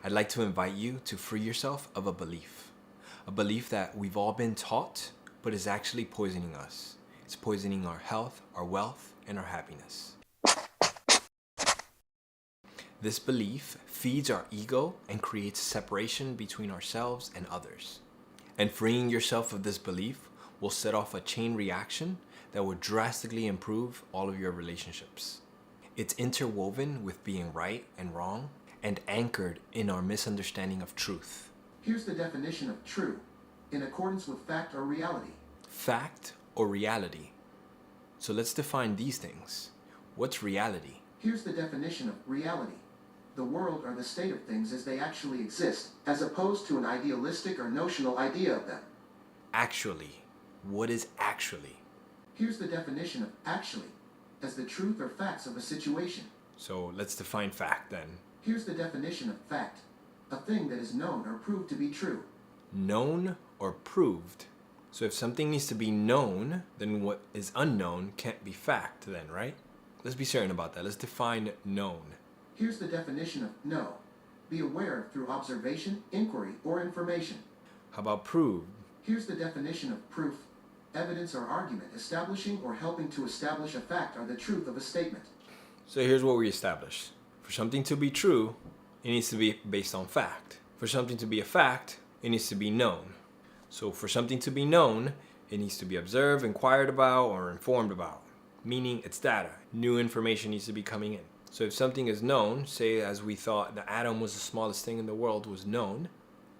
I'd like to invite you to free yourself of a belief that we've all been taught, but is actually poisoning us. It's poisoning our health, our wealth, and our happiness. This belief feeds our ego and creates separation between ourselves and others. And freeing yourself of this belief will set off a chain reaction that will drastically improve all of your relationships. It's interwoven with being right and wrong and anchored in our misunderstanding of truth. Here's the definition of true, in accordance with fact or reality. Fact or reality. So let's define these things. What's reality? Here's the definition of reality. The world or the state of things as they actually exist, as opposed to an idealistic or notional idea of them. Actually. What is actually? Here's the definition of actually, as the truth or facts of a situation. So let's define fact then. Here's the definition of fact. A thing that is known or proved to be true. Known or proved. So if something needs to be known, then what is unknown can't be fact then, right? Let's be certain about that. Let's define known. Here's the definition of know. Be aware of through observation, inquiry, or information. How about proved? Here's the definition of proof. Evidence or argument establishing or helping to establish a fact or the truth of a statement. So here's what we established. For something to be true, it needs to be based on fact. For something to be a fact, it needs to be known. So for something to be known, it needs to be observed, inquired about, or informed about. Meaning it's data. New information needs to be coming in. So if something is known, say as we thought the atom was the smallest thing in the world was known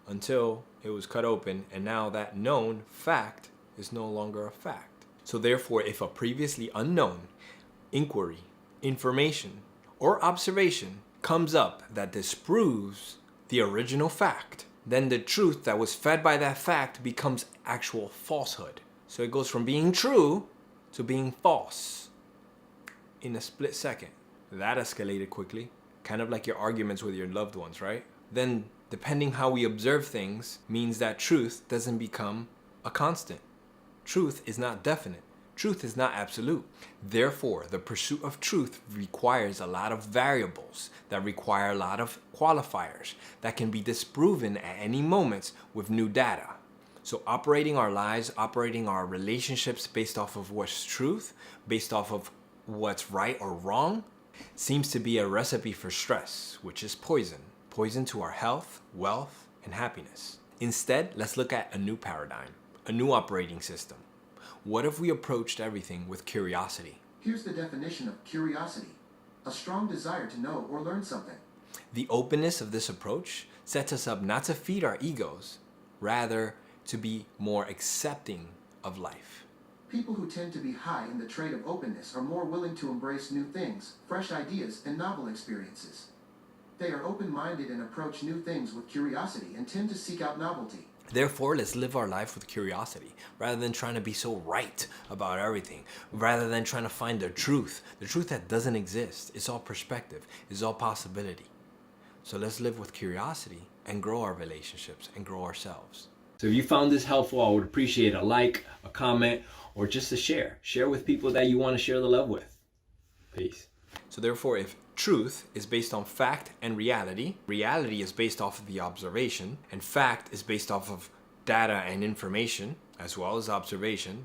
until it was cut open, and now that known fact is no longer a fact. So therefore, if a previously unknown inquiry, information, or observation comes up that disproves the original fact, then the truth that was fed by that fact becomes actual falsehood. So it goes from being true to being false in a split second. That escalated quickly, kind of like your arguments with your loved ones, right? Then, depending how we observe things means that truth doesn't become a constant. Truth is not definite. Truth is not absolute. Therefore, the pursuit of truth requires a lot of variables that require a lot of qualifiers that can be disproven at any moment with new data. So operating our lives, operating our relationships based off of what's truth, based off of what's right or wrong, seems to be a recipe for stress, which is poison. Poison to our health, wealth, and happiness. Instead, let's look at a new paradigm, a new operating system. What if we approached everything with curiosity? Here's the definition of curiosity. A strong desire to know or learn something. The openness of this approach sets us up not to feed our egos, rather to be more accepting of life. People who tend to be high in the trait of openness are more willing to embrace new things, fresh ideas, and novel experiences. They are open-minded and approach new things with curiosity and tend to seek out novelty. Therefore, let's live our life with curiosity, rather than trying to be so right about everything, rather than trying to find the truth that doesn't exist. It's all perspective, it's all possibility. So let's live with curiosity and grow our relationships and grow ourselves. So if you found this helpful, I would appreciate a like, a comment, or just a share. Share with people that you want to share the love with. Peace. So therefore, if truth is based on fact and reality is based off of the observation, and fact is based off of data and information, as well as observation,